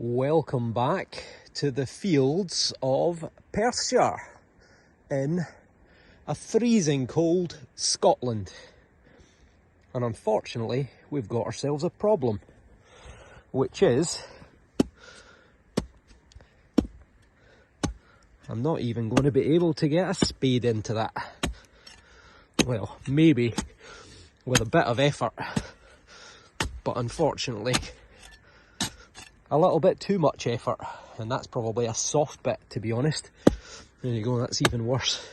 Welcome back to the fields of Perthshire in a freezing cold Scotland. And unfortunately, we've got ourselves a problem, which is I'm not even going to be able to get a spade into that. Well, maybe with a bit of effort, but unfortunately a little bit too much effort, and that's probably a soft bit, to be honest. There you go, that's even worse.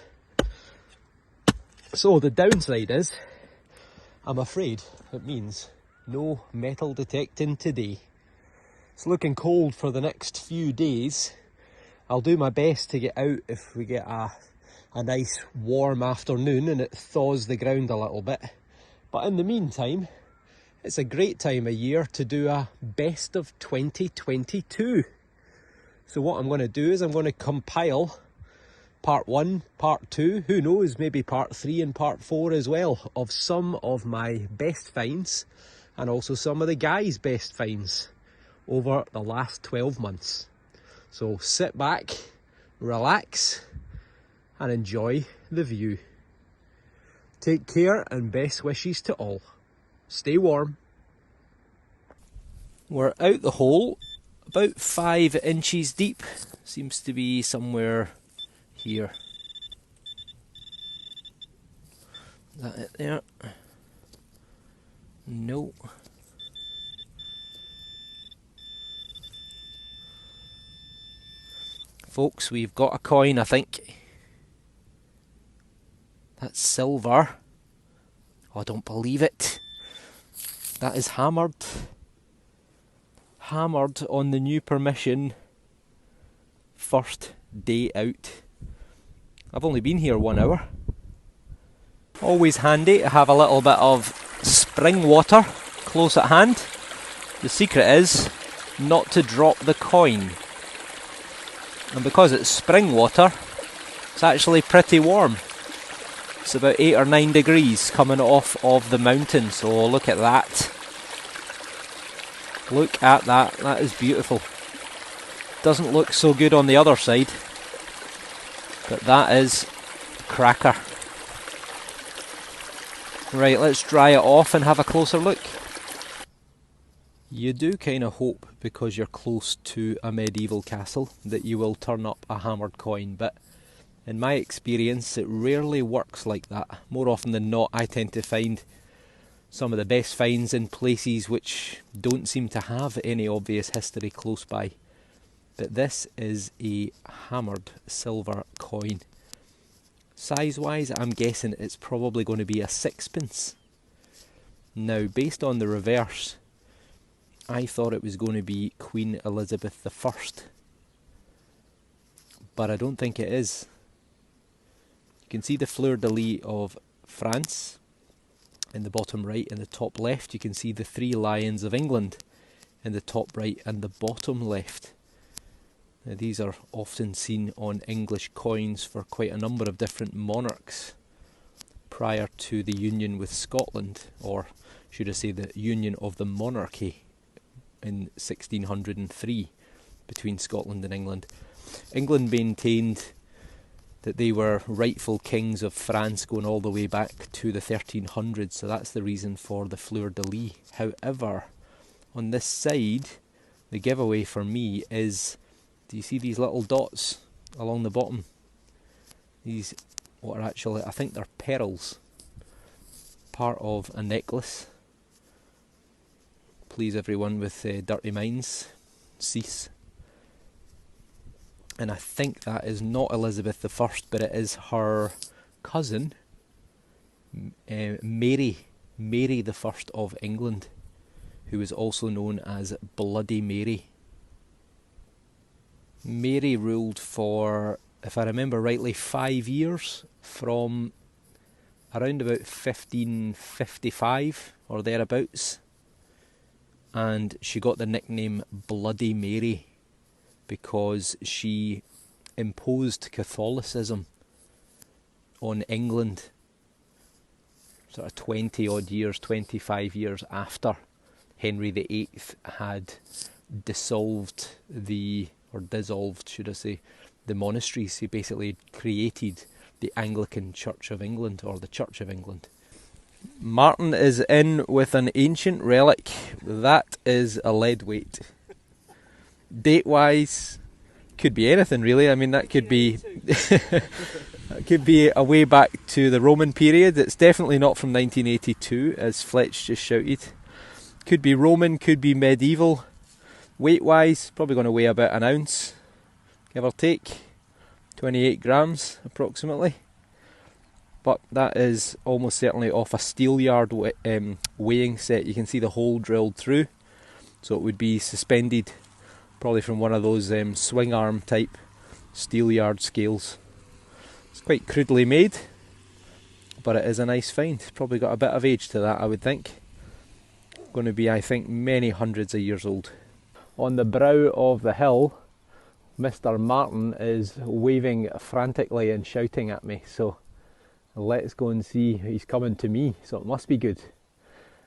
So the downside is, I'm afraid it means no metal detecting today. It's looking cold for the next few days. I'll do my best to get out if we get a nice warm afternoon and it thaws the ground a little bit. But in the meantime, it's a great time of year to do a best of 2022. So what I'm going to do is I'm going to compile part 1, part 2, who knows, maybe part 3 and part 4 as well, of some of my best finds and also some of the guys' best finds over the last 12 months. So sit back, relax and enjoy the view. Take care and best wishes to all. Stay warm. We're out the hole, about 5 inches deep. Seems to be somewhere here. Is that it there? No. Folks, we've got a coin, I think. That's silver. Oh, I don't believe it. That is hammered. Hammered on the new permission. First day out. I've only been here 1 hour. Always handy to have a little bit of spring water close at hand. The secret is not to drop the coin. And because it's spring water, it's actually pretty warm. It's about 8 or 9 degrees coming off of the mountain, so look at that. Look at that, that is beautiful. Doesn't look so good on the other side, but that is a cracker. Right, let's dry it off and have a closer look. You do kind of hope, because you're close to a medieval castle, that you will turn up a hammered coin, but in my experience, it rarely works like that. More often than not, I tend to find some of the best finds in places which don't seem to have any obvious history close by. But this is a hammered silver coin. Size-wise, I'm guessing it's probably going to be a 6pence. Now, based on the reverse, I thought it was going to be Queen Elizabeth I. But I don't think it is. You can see the fleur-de-lis of France in the bottom right and the top left. You can see the 3 lions of England in the top right and the bottom left. Now, these are often seen on English coins for quite a number of different monarchs prior to the union with Scotland, or should I say the union of the monarchy in 1603 between Scotland and England. England maintained that they were rightful kings of France going all the way back to the 1300s, so that's the reason for the fleur-de-lis. However, on this side, the giveaway for me is, do you see these little dots along the bottom? These, what are actually, I think they're pearls. Part of a necklace. Please everyone with dirty minds, cease. And I think that is not Elizabeth I, but it is her cousin, Mary I of England, who is also known as Bloody Mary. Mary ruled for, if I remember rightly, 5 years, from around about 1555 or thereabouts, and she got the nickname Bloody Mary because she imposed Catholicism on England sort of 20 odd years, 25 years after Henry VIII had dissolved or dissolved, should I say, the monasteries. He basically created the Anglican Church of England, or the Church of England. Martin is in with an ancient relic. That is a lead weight. Date-wise, could be anything really. I mean, that could be that could be a way back to the Roman period. It's definitely not from 1982, as Fletch just shouted. Could be Roman, could be medieval. Weight-wise, probably going to weigh about an ounce, give or take. 28 grams approximately. But that is almost certainly off a steelyard weighing set. You can see the hole drilled through, so it would be suspended probably from one of those swing arm type steelyard scales. It's quite crudely made, but it is a nice find. Probably got a bit of age to that, I would think. Going to be, I think, many hundreds of years old. On the brow of the hill, Mr. Martin is waving frantically and shouting at me, so let's go and see. He's coming to me, so it must be good.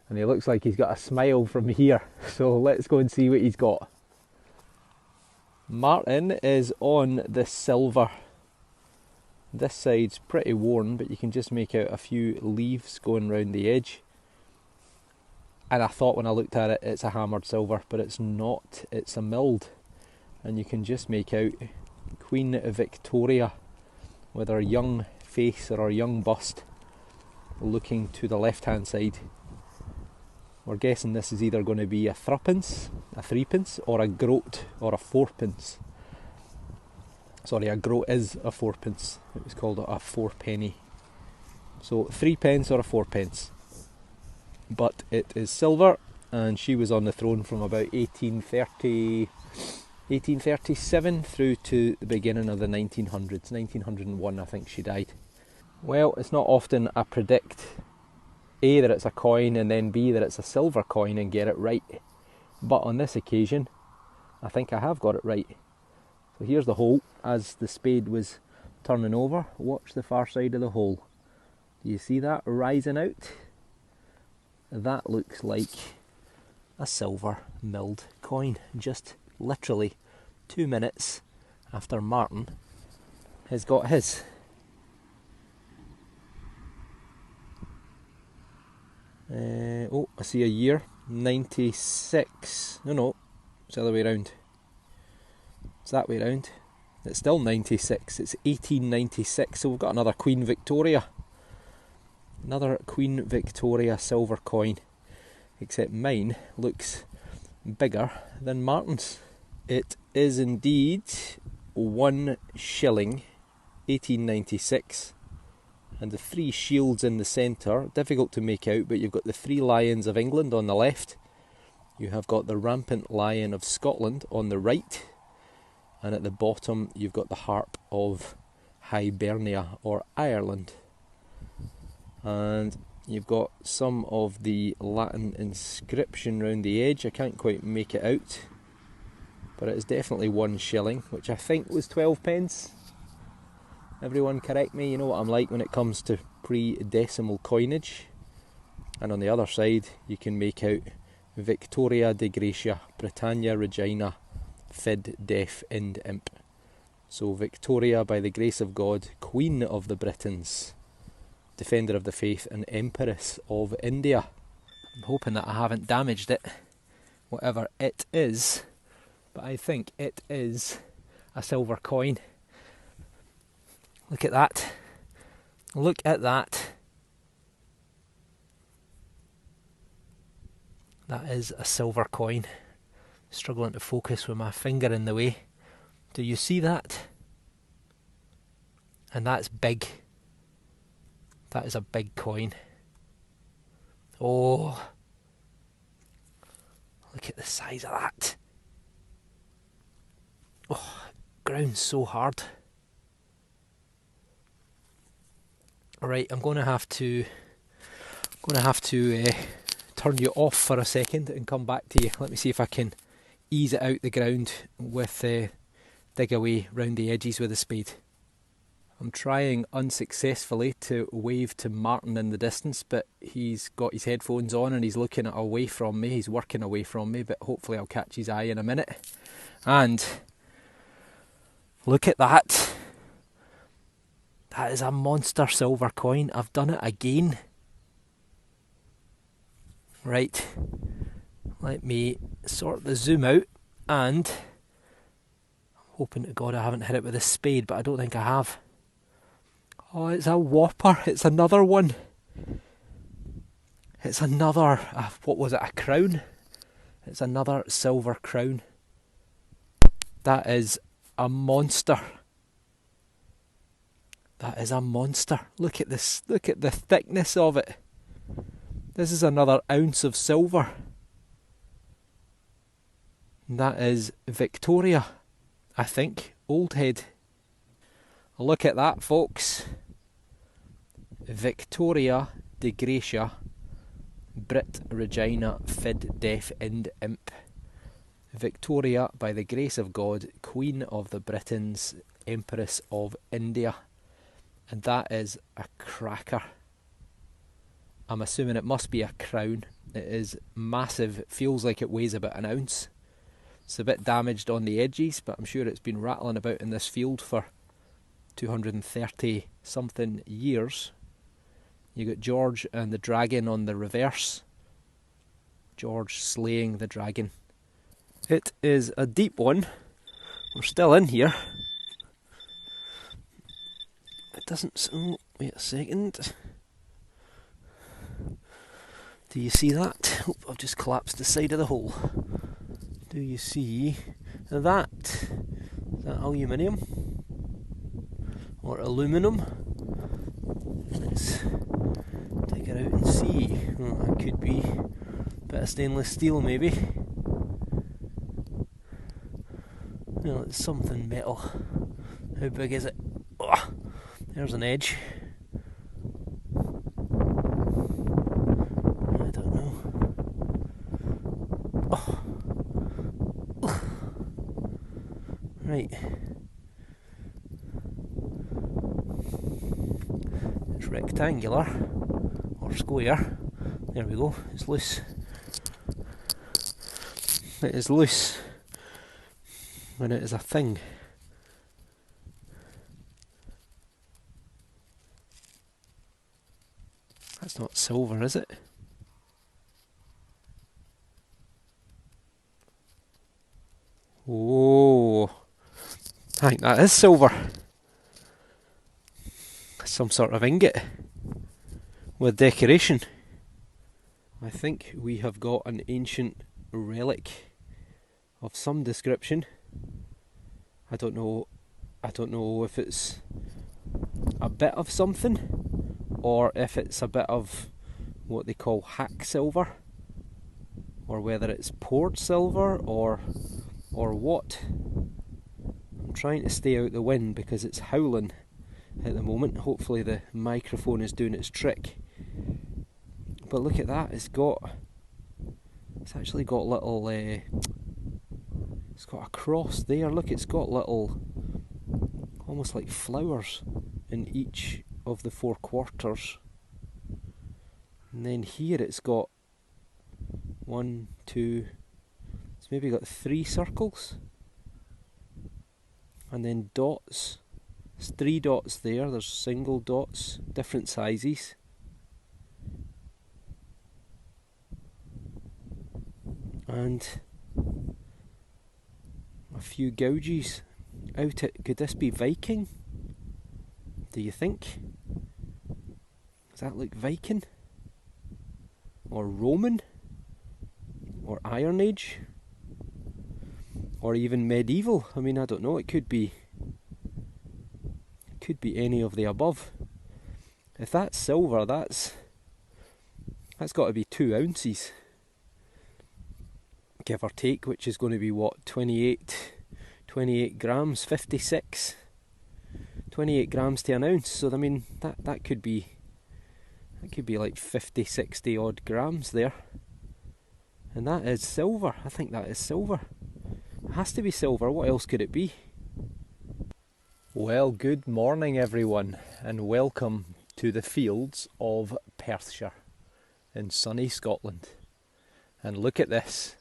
And he looks like he's got a smile from here, so let's go and see what he's got. Martin is on the silver. This side's pretty worn, but you can just make out a few leaves going round the edge. And I thought when I looked at it, it's a hammered silver, but it's not. It's a milled. And you can just make out Queen Victoria with her young face or her young bust looking to the left hand side. We're guessing this is either going to be a threepence, or a groat, or a fourpence. Sorry, a groat is a fourpence. It was called a fourpenny. So 3 pence or a 4 pence. But it is silver, and she was on the throne from about 1837 through to the beginning of the 1900s. 1901, I think she died. Well, it's not often I predict A, that it's a coin, and then B, that it's a silver coin and get it right. But on this occasion, I think I have got it right. So here's the hole as the spade was turning over. Watch the far side of the hole. Do you see that rising out? That looks like a silver milled coin. Just literally 2 minutes after Martin has got his. Oh, I see a year, 96. No, it's the other way around. It's that way around. It's still 96. It's 1896. So we've got another Queen Victoria. Another Queen Victoria silver coin. Except mine looks bigger than Martin's. It is indeed 1 shilling, 1896. And the 3 shields in the centre, difficult to make out, but you've got the 3 lions of England on the left. You have got the rampant lion of Scotland on the right. And at the bottom, you've got the harp of Hibernia, or Ireland. And you've got some of the Latin inscription round the edge. I can't quite make it out, but it is definitely 1 shilling, which I think was 12 pence. Everyone correct me, you know what I'm like when it comes to pre-decimal coinage. And on the other side, you can make out Victoria de Gracia, Britannia Regina, Fid Def Ind Imp. So Victoria, by the grace of God, Queen of the Britons, Defender of the Faith, and Empress of India. I'm hoping that I haven't damaged it, whatever it is, but I think it is a silver coin. Look at that. Look at that. That is a silver coin. Struggling to focus with my finger in the way. Do you see that? And that's big. That is a big coin. Oh, look at the size of that. Oh, ground's so hard. Alright, I'm going to have to turn you off for a second and come back to you. Let me see if I can ease it out the ground with dig away round the edges with a spade. I'm trying unsuccessfully to wave to Martin in the distance, but he's got his headphones on and he's looking away from me. He's working away from me, but hopefully I'll catch his eye in a minute. And look at that. That is a monster silver coin. I've done it again. Right, let me sort the zoom out, and I'm hoping to God I haven't hit it with a spade, but I don't think I have. Oh, it's a whopper. It's another one. It's another, what was it, a crown? It's another silver crown. That is a monster. That is a monster. Look at this. Look at the thickness of it. This is another ounce of silver. That is Victoria, I think. Old Head. Look at that, folks. Victoria de Gracia, Brit Regina Fid Def Ind Imp. Victoria, by the grace of God, Queen of the Britons, Empress of India. And that is a cracker. I'm assuming it must be a crown. It is massive. It feels like it weighs about an ounce. It's a bit damaged on the edges, but I'm sure it's been rattling about in this field for 230 something years. You got George and the dragon on the reverse. George slaying the dragon. It is a deep one. We're still in here. It doesn't... Oh, wait a second. Do you see that? Oh, I've just collapsed the side of the hole. Do you see that? Is that aluminium? Or aluminum? Let's take it out and see. Oh, that could be a bit of stainless steel, maybe. No, it's something metal. How big is it? Oh, there's an edge. I don't know. Oh. Oh. Right. It's rectangular or square. There we go. It's loose. It is loose when it is a thing. That's not silver, is it? Whoa! I think that is silver. Some sort of ingot with decoration. I think we have got an ancient relic of some description. I don't know if it's a bit of something or if it's a bit of what they call hack silver, or whether it's poured silver or what. I'm trying to stay out the wind because it's howling at the moment. Hopefully the microphone is doing its trick. But look at that, it's actually got little, it's got a cross there, look, it's got little, almost like flowers in each of the 4 quarters. And then here it's got 1, 2, it's maybe got 3 circles. And then dots, there's 3 dots there, there's single dots, different sizes. And a few gouges out it. Could this be Viking? Do you think? Does that look Viking? Or Roman? Or Iron Age? Or even medieval? I mean, I don't know, it could be any of the above. If that's silver, that's got to be 2 ounces. Give or take, which is going to be what, 28 grams, 56, 28 grams to an ounce. So I mean that could be like 50, 60 odd grams there, and that is silver. I think that is silver. It has to be silver. What else could it be? Well, good morning everyone, and welcome to the fields of Perthshire in sunny Scotland. And look at this,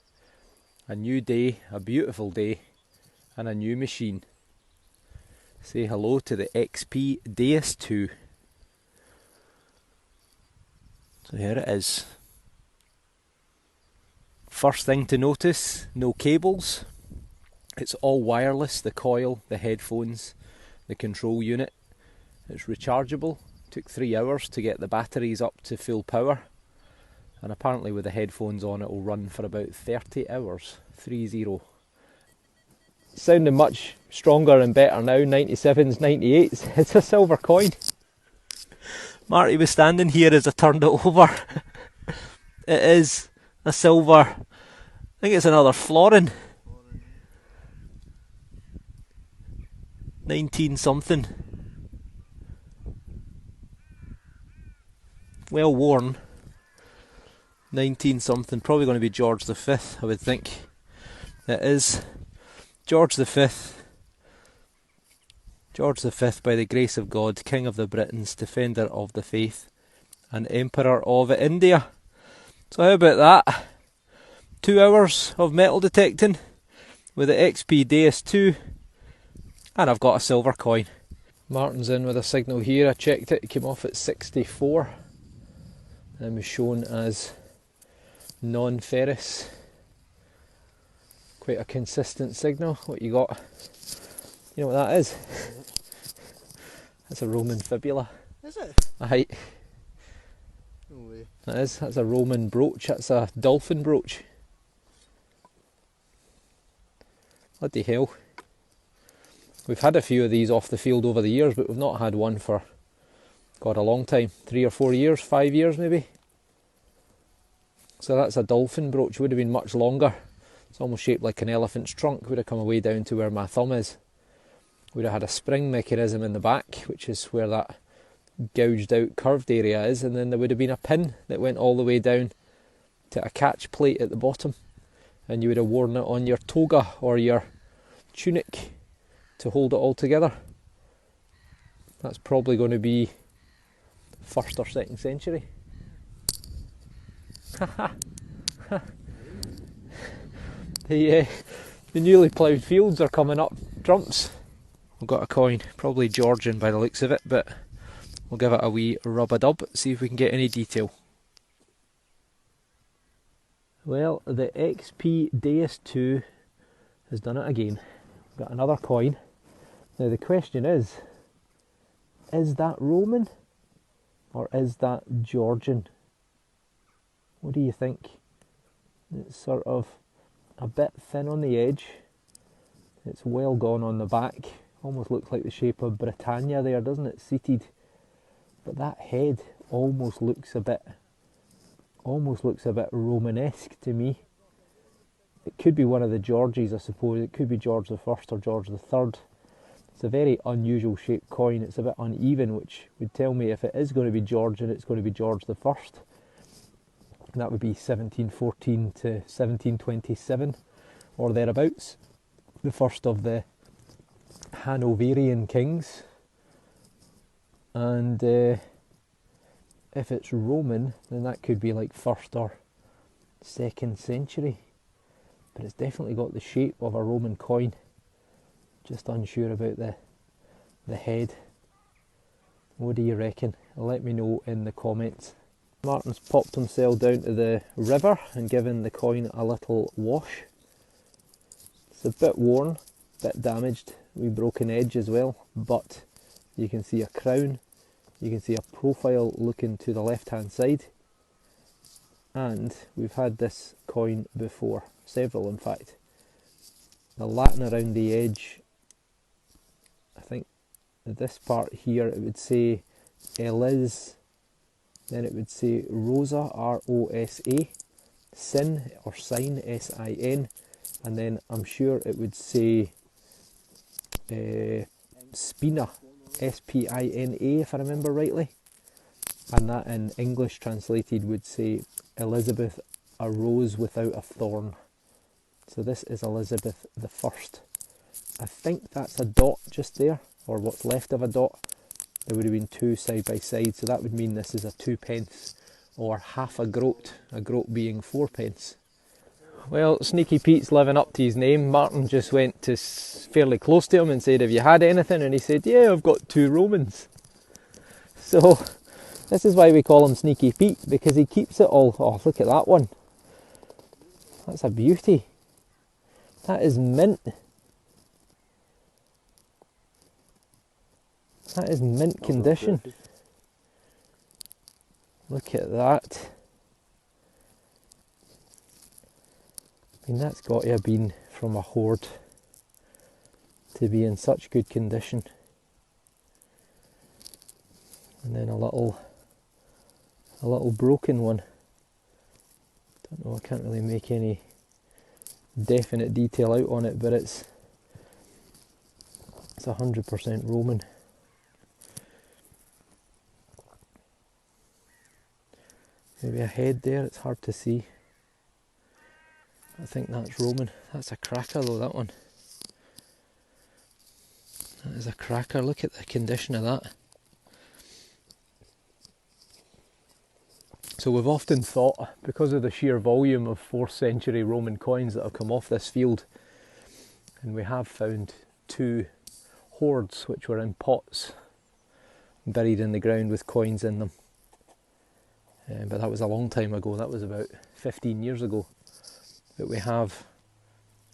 a new day, a beautiful day, and a new machine. Say hello to the XP Deus 2. So here it is. First thing to notice, no cables. It's all wireless, the coil, the headphones, the control unit. It's rechargeable. Took 3 hours to get the batteries up to full power, and apparently with the headphones on it will run for about 30 hours. 30. Sounding much stronger and better now. 97s, 98s. It's a silver coin. Marty was standing here as I turned it over. It is a silver. I think it's another florin. 19 something. Well worn. 19 something. Probably going to be George V, I would think. It is George V. George V, by the grace of God, King of the Britons, Defender of the Faith, and Emperor of India. So how about that? 2 hours of metal detecting with the XP Deus 2. And I've got a silver coin. Martin's in with a signal here. I checked it, it came off at 64 and was shown as non-ferrous. Quite a consistent signal. What you got? You know what that is? That's a Roman fibula. Is it? Aye. No way. That is. That's a Roman brooch. That's a dolphin brooch. Bloody hell. We've had a few of these off the field over the years, but we've not had one for, God, a long time. 3 or 4 years, 5 years maybe. So that's a dolphin brooch. Would have been much longer. It's almost shaped like an elephant's trunk. Would have come away down to where my thumb is. Would have had a spring mechanism in the back, which is where that gouged out curved area is, and then there would have been a pin that went all the way down to a catch plate at the bottom, and you would have worn it on your toga or your tunic to hold it all together. That's probably going to be 1st or 2nd century. The newly ploughed fields are coming up trumps. We've got a coin, probably Georgian by the looks of it, but we'll give it a wee rub-a-dub, see if we can get any detail. Well, the XP Deus 2 has done it again. Got another coin. Now the question is that Roman or is that Georgian? What do you think? It's sort of a bit thin on the edge. It's well gone on the back. Almost looks like the shape of Britannia there, doesn't it? Seated. But that head almost looks a bit Romanesque to me. It could be one of the Georges, I suppose. It could be George the First or George the Third. It's a very unusual shaped coin. It's a bit uneven, which would tell me if it is going to be Georgian, it's going to be George the First. And that would be 1714 to 1727 or thereabouts. The first of the Hanoverian kings. And if it's Roman, then that could be like 1st or 2nd century. But it's definitely got the shape of a Roman coin. Just unsure about the head. What do you reckon? Let me know in the comments. Martin's popped himself down to the river and given the coin a little wash. It's a bit worn, a bit damaged, a wee broken edge as well, but you can see a crown, you can see a profile looking to the left hand side, and we've had this coin before, several in fact. The Latin around the edge, I think this part here it would say Elis, then it would say Rosa, R-O-S-A, Sin or Sign, S-I-N, and then I'm sure it would say Spina, S-P-I-N-A if I remember rightly, and that in English translated would say Elizabeth, a rose without a thorn. So this is Elizabeth the First. I think that's a dot just there. or what's left of a dot, there would have been two side by side, so that would mean this is a 2p or half a groat being 4p. Well, Sneaky Pete's living up to his name. Martin just went to fairly close to him and said, have you had anything? And he said, yeah, I've got 2 Romans. So this is why we call him Sneaky Pete, because he keeps it all. Oh, look at that one. That's a beauty. That is mint. That is mint condition. Look at that. I mean, that's got to have been from a hoard to be in such good condition. And then a little broken one. Don't know, I can't really make any definite detail out on it, but it's 100% Roman. Maybe a head there, it's hard to see. I think that's Roman. That's a cracker though, that one. That is a cracker. Look at the condition of that. So we've often thought, because of the sheer volume of 4th century Roman coins that have come off this field, and we have found 2 hoards which were in pots, buried in the ground with coins in them. But that was a long time ago, that was about 15 years ago. But we have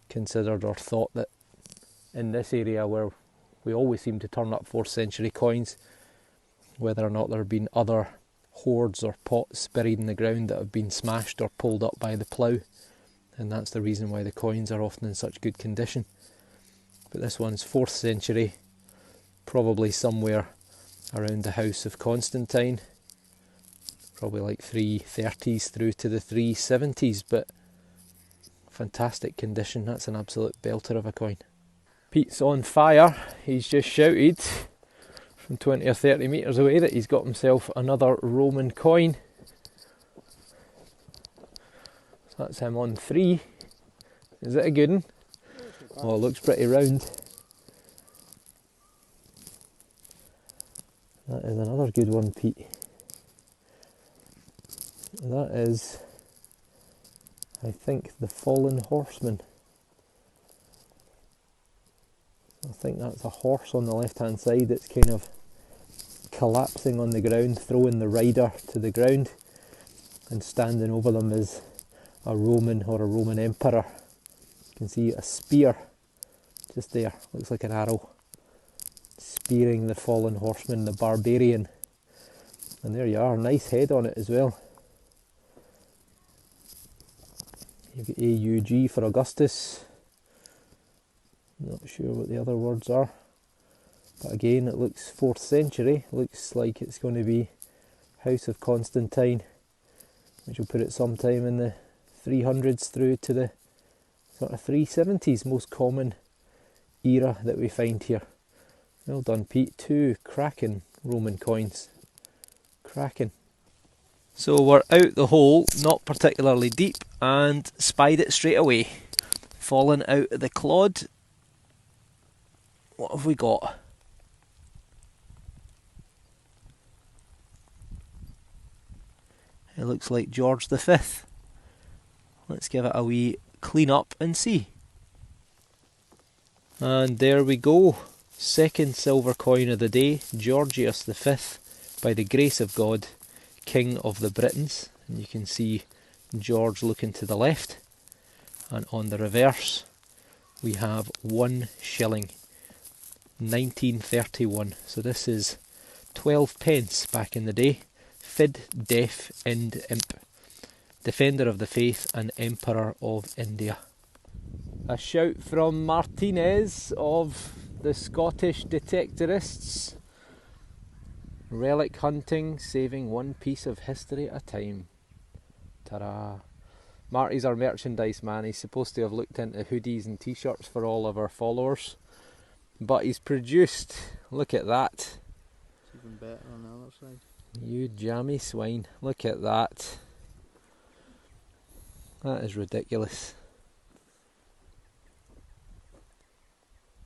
considered or thought that in this area where we always seem to turn up 4th century coins, whether or not there have been other hoards or pots buried in the ground that have been smashed or pulled up by the plough, and that's the reason why the coins are often in such good condition. But this one's 4th century, probably somewhere around the house of Constantine, probably like 330s through to the 370s, but fantastic condition. That's an absolute belter of a coin. Pete's on fire. He's just shouted from 20 or 30 metres away that he's got himself another Roman coin. So that's him on 3. Is it a good one? Oh, it looks pretty round. That is another good one, Pete. That is, I think, the Fallen Horseman. I think that's a horse on the left hand side that's kind of collapsing on the ground, throwing the rider to the ground, and standing over them is a Roman or a Roman emperor. You can see a spear just there, looks like an arrow, spearing the fallen horseman, the barbarian. And there you are, nice head on it as well. You've got AUG for Augustus. Not sure what the other words are, but again it looks 4th century, looks like it's going to be House of Constantine, which will put it sometime in the 300s through to the sort of 370s, most common era that we find here. Well done, Pete. 2 cracking Roman coins. Cracking. So we're out the hole, not particularly deep, and spied it straight away. Fallen out of the clod. What have we got? It looks like George V. Let's give it a wee clean up and see. And there we go. 2nd silver coin of the day, Georgius V, by the grace of God, King of the Britons. And you can see George looking to the left. And on the reverse, we have 1 shilling. 1931. So this is 12p back in the day. Fid, Def, Ind, Imp. Defender of the Faith and Emperor of India. A shout from Martinez of the Scottish Detectorists. Relic hunting, saving one piece of history at a time. Ta-ra. Marty's our merchandise man. He's supposed to have looked into hoodies and t-shirts for all of our followers, but he's produced, look at that. It's even better on the other side. You jammy swine, look at that. That is ridiculous.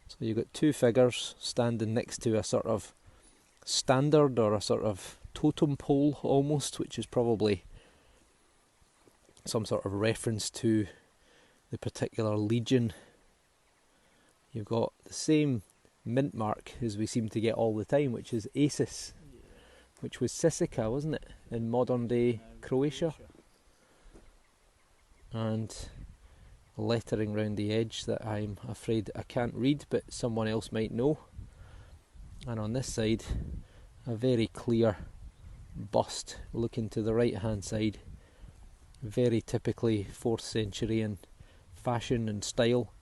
So you've got two figures standing next to a sort of standard or a sort of totem pole almost, which is probably some sort of reference to the particular legion. You've got the same mint mark as we seem to get all the time, which is Acis, which was Sisika, wasn't it, in modern day Croatia? And lettering round the edge that I'm afraid I can't read, but someone else might know. And on this side, a very clear bust looking to the right hand side, very typically 4th century in fashion and style.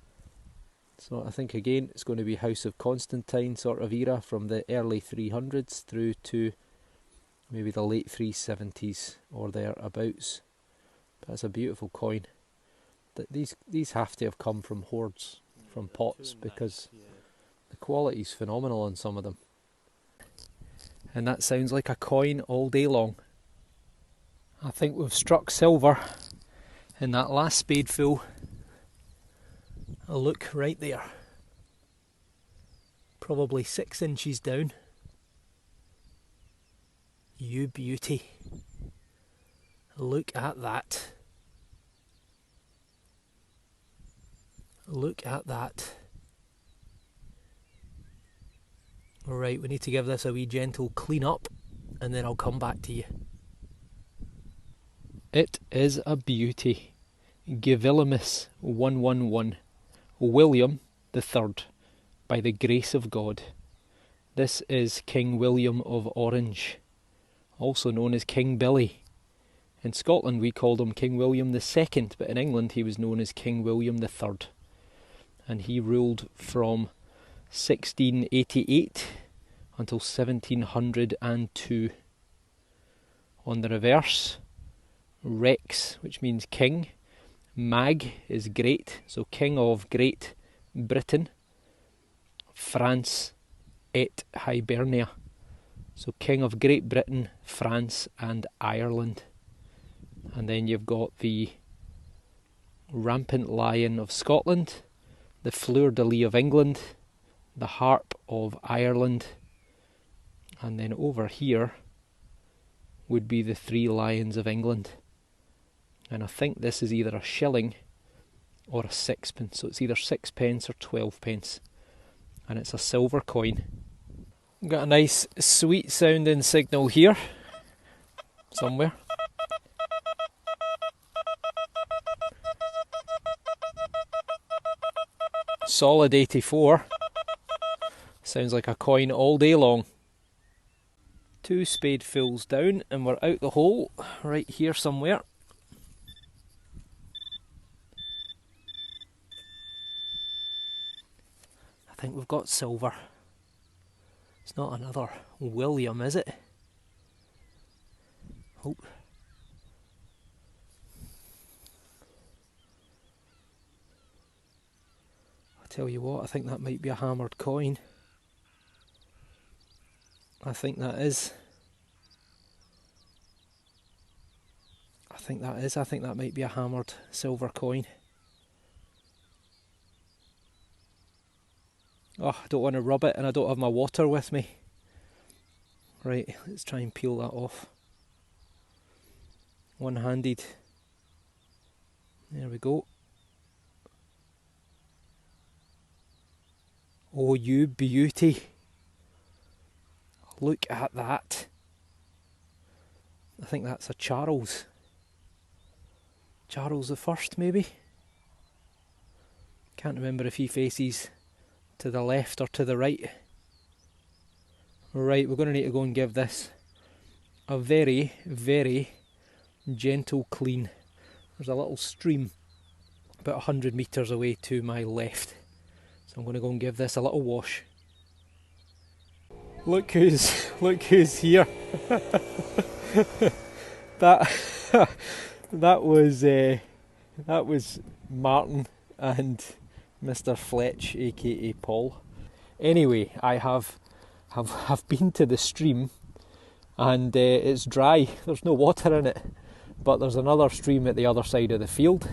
So I think again it's going to be House of Constantine sort of era, from the early 300s through to maybe the late 370s or thereabouts. But that's a beautiful coin. That these have to have come from hoards, from pots, because the quality's phenomenal on some of them. And that sounds like a coin all day long. I think we've struck silver in that last spadeful. Look right there, probably 6 inches down. You beauty, look at that, look at that. Right, we need to give this a wee gentle clean up and then I'll come back to you. It is a beauty. Gavilimus 111. William the Third, by the grace of God. This is King William of Orange, also known as King Billy. In Scotland we called him King William II, but in England he was known as King William III. And he ruled from 1688 until 1702. On the reverse, Rex, which means king. Mag is great, so King of Great Britain. France et Hibernia, so King of Great Britain, France and Ireland. And then you've got the Rampant Lion of Scotland, the Fleur-de-lis of England, the Harp of Ireland, and then over here would be the 3 Lions of England. And I think this is either a shilling or a 6pence, so it's either 6pence or 12pence, and it's a silver coin. Got a nice sweet sounding signal here somewhere. Solid 84. Sounds like a coin all day long. 2 spadefuls down and we're out the hole right here somewhere. I think we've got silver. It's not another William, is it? Oh. I tell you what, I think that might be a hammered coin. I think that is. I think that might be a hammered silver coin. Oh, I don't want to rub it and I don't have my water with me. Right, let's try and peel that off. One-handed. There we go. Oh, you beauty. Look at that. I think that's a Charles. Charles the First, maybe? Can't remember if he faces to the left or to the right. Right, we're going to need to go and give this a very, very gentle clean. There's a little stream about 100 metres away to my left. So I'm going to go and give this a little wash. Look who's here. that was Martin and Mr. Fletch, aka Paul. Anyway, I have been to the stream and it's dry. There's no water in it, but there's another stream at the other side of the field,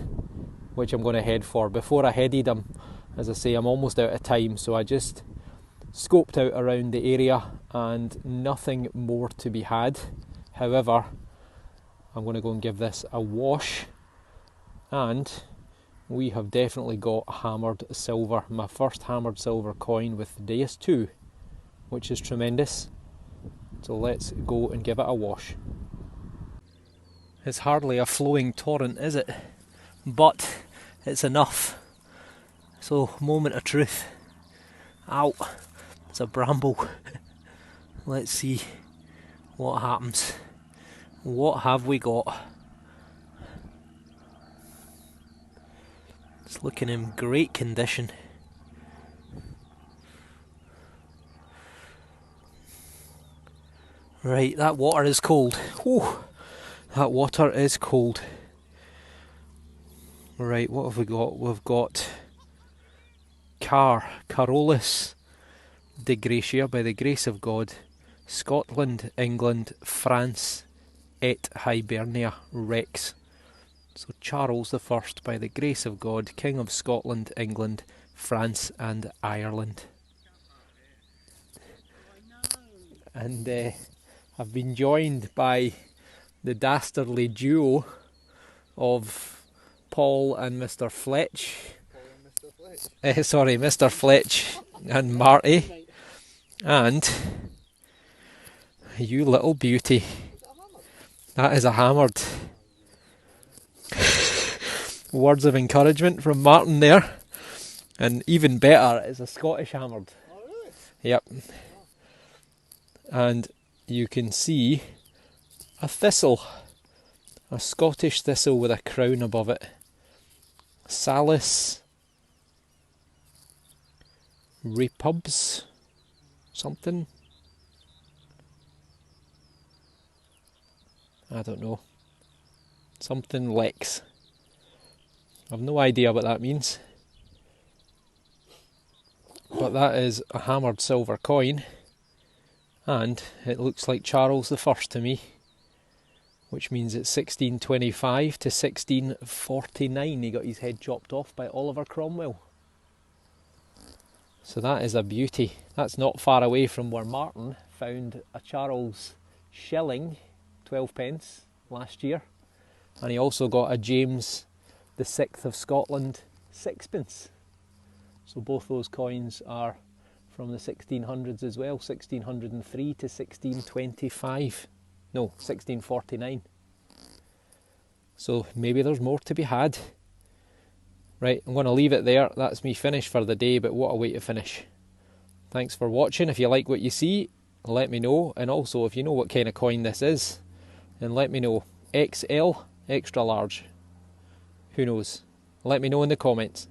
which I'm going to head for. Before I headed, as I say, I'm almost out of time, so I just scoped out around the area and nothing more to be had. However, I'm going to go and give this a wash, and we have definitely got hammered silver, my first hammered silver coin with the Deus 2, which is tremendous. So let's go and give it a wash. It's hardly a flowing torrent, is it? But it's enough. So, moment of truth. Ow, it's a bramble. Let's see what happens. What have we got? It's looking in great condition. Right, that water is cold. Whew, that water is cold. Right, what have we got? We've got Carolus de Gracia, by the grace of God, Scotland, England, France, et Hibernia Rex. So Charles the First, by the grace of God, King of Scotland, England, France and Ireland. And I've been joined by the dastardly duo of Paul and Mr. Fletch. Sorry, Mr. Fletch and Marty. And you little beauty. That is a hammered. Words of encouragement from Martin there. And even better, it's a Scottish hammered. Oh, really? Yep. And you can see a thistle. A Scottish thistle with a crown above it. Salus repubs something. I don't know. Something lex. I've no idea what that means. But that is a hammered silver coin. And it looks like Charles the First to me. Which means it's 1625 to 1649. He got his head chopped off by Oliver Cromwell. So that is a beauty. That's not far away from where Martin found a Charles shilling, 12 pence, last year. And he also got a James the Sixth of Scotland, sixpence. So both those coins are from the 1600s as well, 1603 to 1625. No, 1649. So maybe there's more to be had. Right, I'm going to leave it there. That's me finished for the day, but what a way to finish. Thanks for watching. If you like what you see, let me know. And also, if you know what kind of coin this is, then let me know. XL, extra large. Who knows? Let me know in the comments.